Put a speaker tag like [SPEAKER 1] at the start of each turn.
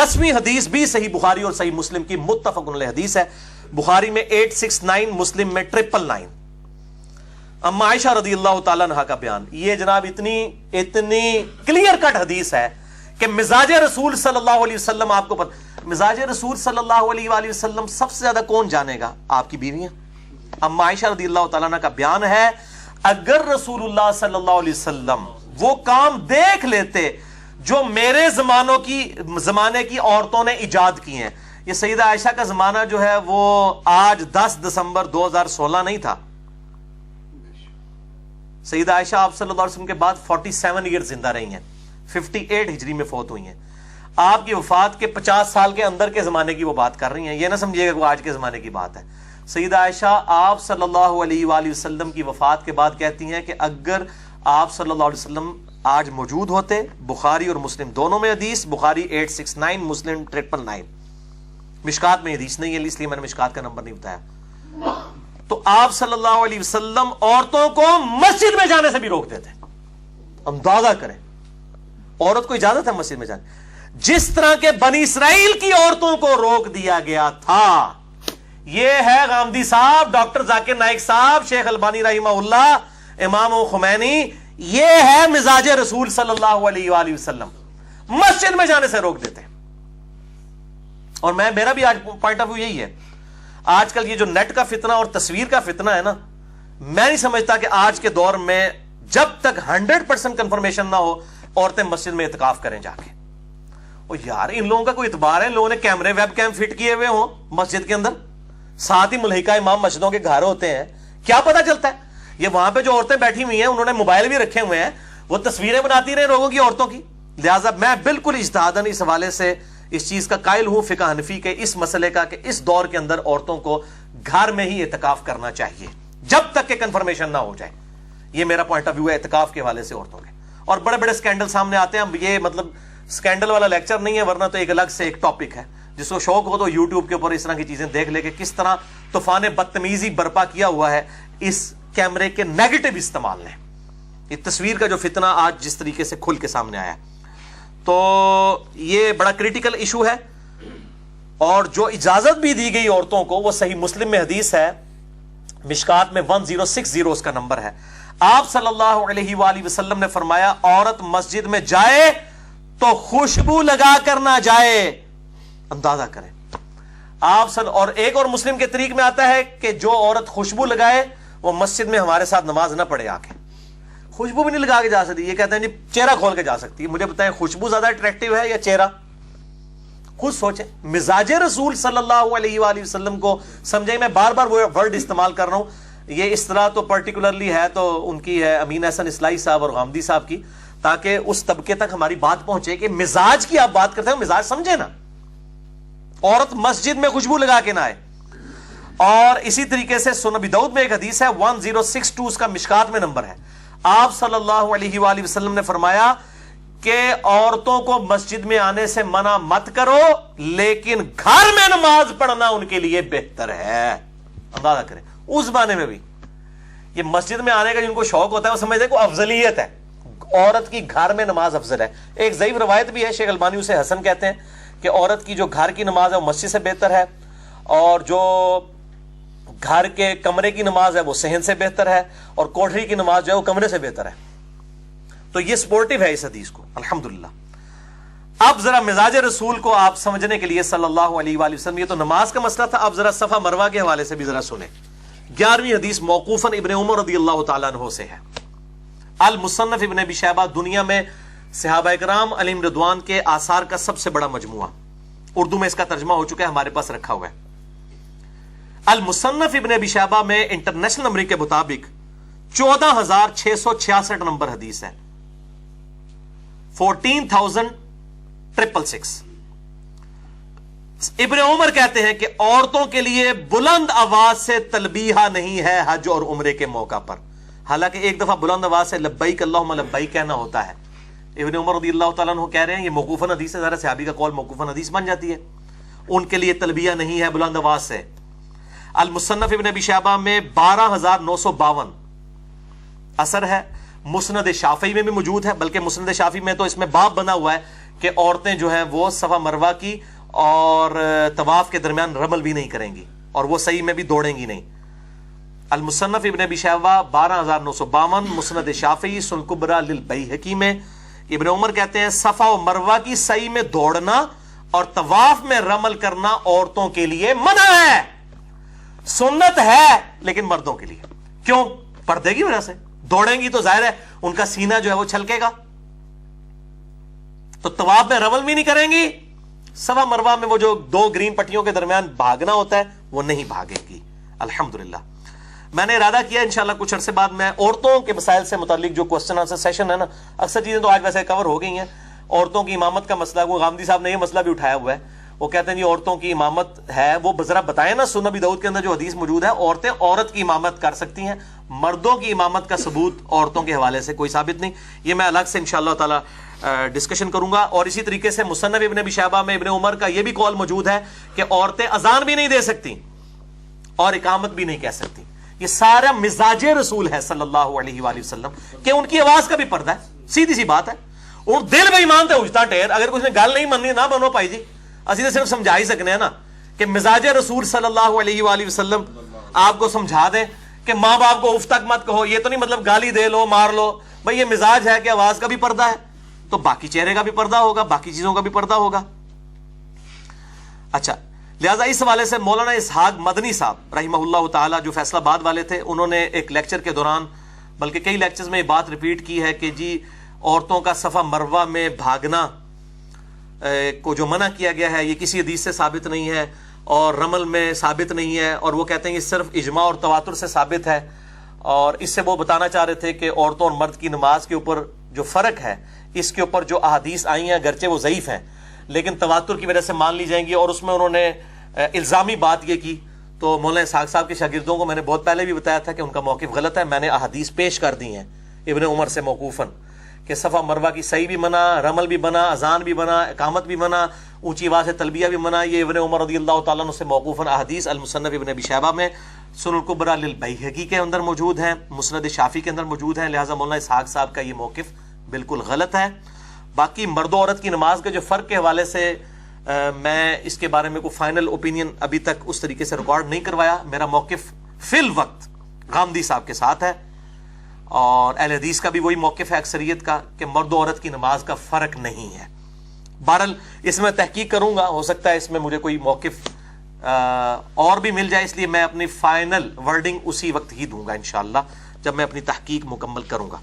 [SPEAKER 1] 10वीं हदीस भी सही बुखारी और सही मुस्लिम की मुत्तफक़ुन अलैह हदीस है। बुखारी में 869, मुस्लिम में 999। अम्मा आयशा रज़ियल्लाहु ताला अन्हा का बयान, ये जनाब इतनी क्लियर कट हदीस है कि मिजाज रसूल सल्लल्लाहु अलैहि वसल्लम, आपको पता मिजाज रसूल सल्लल्लाहु अलैहि वसल्लम सबसे ज्यादा कौन जानेगा? आपकी बीवियां। अम्मा आयशा रज़ियल्लाहु ताला अन्हा का बयान है, अगर रसूलुल्लाह सल्लल्लाहु अलैहि वसल्लम वो काम देख लेते जो मेरे जमाने की औरतों ने इजाद की हैं। ये सईदा आयशा का जमाना जो है वो आज 10 दिसंबर 2016 नहीं था। सईदा आयशा आप सल्लल्लाहु अलैहि वसल्लम के बाद 47 ईयर जिंदा रही हैं, 58 हिजरी में फौत हुई हैं। आपकी वफात के 50 साल के अंदर के जमाने की वो बात कर रही हैं, ये ना समझिएगा वो आज के जमाने की बात है। सईदा आयशा आप सल्लल्लाहु अलैहि वसल्लम की वफात के बाद कहती हैं कि अगर आप सल्लल्लाहु अलैहि वसल्लम आज मौजूद होते, बुखारी और मुस्लिम दोनों में हदीस, बुखारी 869, मुस्लिम 999। मिशकात में हदीस नहीं है इसलिए मैंने मिशकात का नंबर नहीं बताया। तो आप सल्लल्लाहु अलैहि वसल्लम औरतों को मस्जिद में जाने से भी रोक देते। अंदाजा करें, औरत को इजाजत है मस्जिद में जाने। जिस तरह के बनी इसराइल की औरतों को रोक दिया गया था, यह है गामदी साहब, डॉक्टर जाकिर नाइक साहब, शेख अलबानी रहिमहुल्लाह, इमाम खुमैनी, यह है मिजाज रसूल सल्लल्लाहु अलैहि वसल्लम, मस्जिद में जाने से रोक देते। और मेरा भी आज पॉइंट ऑफ व्यू यही है। आजकल ये जो नेट का फितना और तस्वीर का फितना है ना, मैं नहीं समझता कि आज के दौर में जब तक 100% कंफर्मेशन ना हो औरतें मस्जिद में इत्काफ करें जाके। और यार इन लोगों का कोई इतबार है? इन लोगों ने कैमरे वेब कैम फिट किए हुए हो मस्जिद के अंदर, साथ ही मुल्हिका इमाम मस्जिदों के घर होते हैं, क्या पता चलता है? ये वहां पे जो औरतें बैठी हुई हैं उन्होंने मोबाइल भी रखे हुए हैं, वो तस्वीरें बनाती रहे लोगों की, औरतों की। लिहाजा मैं बिल्कुल इज्तिहादन इस हवाले से इस चीज का कायल हूं, फिक़ह हनफी के इस मसले का, कि इस दौर के अंदर औरतों को घर में ही इत्काफ करना चाहिए जब तक के कंफर्मेशन ना हो जाए। ये मेरा पॉइंट ऑफ व्यू है इत्काफ के हवाले से औरतों के। और बड़े बड़े स्कैंडल सामने आते हैं, ये मतलब स्कैंडल वाला लेक्चर नहीं है, वरना तो एक अलग से एक टॉपिक है। जिसको शौक हो तो यूट्यूब के ऊपर इस तरह की चीजें देख ले कि किस तरह तूफान बदतमीजी बर्पा किया हुआ है इस कैमरे के नेगेटिव इस्तेमाल ने। इस तस्वीर का जो फितना आज जिस तरीके से खुल के सामने आया, तो ये बड़ा क्रिटिकल इशू है। और जो इजाजत भी दी गई औरतों को, वो सही मुस्लिम में हदीस है, मिशकात में 1060 उसका नंबर है। आप सल्लल्लाहु अलैहि वसल्लम ने फरमाया, औरत मस्जिद में जाए तो खुशबू लगा कर ना जाए। अंदाजा करें आप और एक और मुस्लिम के तरीक में आता है कि जो औरत खुशबू लगाए वो मस्जिद में हमारे साथ नमाज ना पढ़े आके। खुशबू भी नहीं लगा के जा सकती, ये कहते हैं जी चेहरा खोल के जा सकती है। मुझे बताएं खुशबू ज्यादा अट्रैक्टिव है या चेहरा? खुद सोचें। मिजाज रसूल सल्लल्लाहु अलैहि वसल्लम को समझे। मैं बार बार वो वर्ड इस्तेमाल कर रहा हूं, ये इस तरह तो पर्टिकुलरली है तो उनकी है अमीन हसन इस्लाही साहब और गामदी साहब की, ताकि उस तबके तक हमारी बात पहुंचे कि मिजाज की आप बात करते हो, मिजाज समझे ना। औरत मस्जिद में खुशबू लगा के ना आए। और इसी तरीके से सुनन अबी दाऊद में एक हदीस है, 1062 उसका मिशकात में नंबर है। आप सल्लल्लाहु अलैहि वसल्लम ने फरमाया कि औरतों को मस्जिद में आने से मना मत करो, लेकिन घर में नमाज पढ़ना उनके लिए बेहतर है। अंदाजा करें उस जमाने में भी ये मस्जिद में आने का जिनको शौक होता है वो समझते हैं को अफजलियत है, औरत की घर में नमाज अफजल है। एक ज़ईफ रवायत भी है, शेख अलबानी उसे हसन कहते हैं, कि औरत की जो घर की नमाज है वो मस्जिद से बेहतर है, और जो घर के कमरे की नमाज है वो सहन से बेहतर है, और कोठरी की नमाज जो है वो कमरे से बेहतर है। तो ये सपोर्टिव है इस हदीस को, अल्हम्दुलिल्लाह। अब जरा मिजाज रसूल को आप समझने के लिए सल्लल्लाहु अलैहि वसल्लम, ये तो नमाज का मसला था, अब जरा सफा मरवा के हवाले से भी जरा सुने। 11वीं हदीस मौकूफन इब्ने उमर रज़ियल्लाहु ताला अन्हु से है। अल मुसन्नफ इब्ने अबी शैबा दुनिया में सहाबा किराम अलैहिम रिदवान के आसार का सबसे बड़ा मजमुआ, उर्दू में इसका तर्जुमा हो चुका है, हमारे पास रखा हुआ है। अल मुसन्नफ इब्ने अबी शैबा में इंटरनेशनल नंबर के मुताबिक 14,666 नंबर हदीस है, 14,666। इब्ने उमर कहते हैं कि औरतों के लिए बुलंद आवाज से तलबीहा नहीं है हज और उम्रे के मौका पर। हालांकि एक दफा बुलंद आवाज से लब्बैक अल्लाहुम्मा लब्बैक कहना होता है। इब्ने उमर रज़ियल्लाहु ताला अन्हु कह रहे हैं, ये मौकूफन हदीस है, ज़रा सहाबी का कौल मौकूफन हदीस बन जाती है। उनके लिए तलबिया नहीं है बुलंद आवाज से। अल मुसन्नफ इब्ने अबी शैबा में 12,952 असर है। मुस्नद शाफी में भी मौजूद है, बल्कि मुस्नद शाफी में तो इसमें बाब बना हुआ है کہ عورتیں جو ہیں وہ صفا مروہ کی اور طواف کے درمیان رمل بھی نہیں کریں گی اور وہ صحیح میں بھی دوڑیں گی نہیں. المصنف ابن ابی شیبہ 12952، مسند شافعی سنن کبری للبیہقی میں ابن عمر کہتے ہیں صفا و مروہ کی صحیح میں دوڑنا اور طواف میں رمل کرنا عورتوں کے لیے منع ہے. سنت ہے لیکن مردوں کے لیے. کیوں؟ پردے کی وجہ سے. دوڑیں گی تو ظاہر ہے ان کا سینہ جو ہے وہ چھلکے گا، تو طواف میں رمل بھی نہیں کریں گی. صفا مروہ میں وہ جو 2 گرین پٹیوں کے درمیان بھاگنا ہوتا ہے وہ نہیں بھاگے گی. الحمدللہ میں نے ارادہ کیا انشاءاللہ کچھ عرصے بعد میں عورتوں کے مسائل سے متعلق جو کوسچن آنسر سیشن ہے نا، اکثر چیزیں تو آج ویسے کور ہو گئی ہیں. عورتوں کی امامت کا مسئلہ، وہ غامدی صاحب نے یہ مسئلہ بھی اٹھایا ہوا ہے. وہ کہتے ہیں جی عورتوں کی امامت ہے، وہ ذرا بتائیں نا سنن ابی داؤد کے اندر جو حدیث موجود ہے عورتیں عورت کی امامت کر سکتی ہیں، مردوں کی امامت کا ثبوت عورتوں کے حوالے سے کوئی ثابت نہیں. یہ میں الگ سے انشاءاللہ تعالی ڈسکشن کروں گا. اور اسی طریقے سے مصنف ابن ابی شیبہ میں ابن عمر کا یہ بھی قول موجود ہے کہ عورتیں اذان بھی نہیں دے سکتی اور اقامت بھی نہیں کہہ سکتی. یہ سارا مزاج رسول ہے صلی اللہ علیہ وآلہ وسلم کہ ان کی آواز کا بھی پردہ ہے. سیدھی سی بات ہے. اور دل بے ایمان تے اجتا ٹیر، اگر کچھ نے گل نہیں مننی نہ بنو پائی جی، اسی تو صرف سمجھا ہی سکنے ہیں نا کہ مزاج رسول صلی اللہ علیہ وآلہ وسلم آپ کو سمجھا دیں کہ ماں باپ کو اف تک مت کہو. یہ تو نہیں مطلب گالی دے لو مار لو، بھئی یہ مزاج ہے کہ آواز کا بھی پردہ ہے تو باقی چہرے کا بھی پردہ ہوگا، باقی چیزوں کا بھی پردہ ہوگا. اچھا، لہٰذا اس حوالے سے مولانا اسحاق مدنی صاحب رحمہ اللہ تعالی جو فیصلہ آباد والے تھے، انہوں نے ایک لیکچر کے دوران بلکہ کئی لیکچرز میں یہ بات ریپیٹ کی ہے کہ جی عورتوں کا صفا مروہ میں بھاگنا کو جو منع کیا گیا ہے یہ کسی حدیث سے ثابت نہیں ہے اور رمل میں ثابت نہیں ہے، اور وہ کہتے ہیں یہ صرف اجماع اور تواتر سے ثابت ہے. اور اس سے وہ بتانا چاہ رہے تھے کہ عورتوں اور مرد کی نماز کے اوپر جو فرق ہے اس کے اوپر جو احادیث آئی ہیں گرچہ وہ ضعیف ہیں لیکن تواتر کی وجہ سے مان لی جائیں گی. اور اس میں انہوں نے الزامی بات یہ کی، تو مولانا اسحاق صاحب کے شاگردوں کو میں نے بہت پہلے بھی بتایا تھا کہ ان کا موقف غلط ہے. میں نے احادیث پیش کر دی ہیں ابن عمر سے موقوفاً کہ صفا مروہ کی صحیح بھی منع، رمل بھی منع، اذان بھی منع، اقامت بھی منع، اونچی آواز سے تلبیہ بھی منع. یہ ابن عمر رضی اللہ تعالیٰ عنہ سے موقوفاً احادیث المصنف ابن ابی شیبہ میں، سنن کبری للبیہقی کے اندر موجود ہیں، مسند شافعی کے اندر موجود ہیں. لہٰذا مولانا اسحاق صاحب کا یہ موقف بالکل غلط ہے. باقی مرد و عورت کی نماز کے جو فرق کے حوالے سے میں اس کے بارے میں کوئی فائنل اوپینین ابھی تک اس طریقے سے ریکارڈ نہیں کروایا. میرا موقف فی الوقت غامدی صاحب کے ساتھ ہے اور اہل حدیث کا بھی وہی موقف ہے اکثریت کا کہ مرد و عورت کی نماز کا فرق نہیں ہے. بہرحال اس میں تحقیق کروں گا، ہو سکتا ہے اس میں مجھے کوئی موقف اور بھی مل جائے، اس لیے میں اپنی فائنل ورڈنگ اسی وقت ہی دوں گا انشاءاللہ جب میں اپنی تحقیق مکمل کروں گا.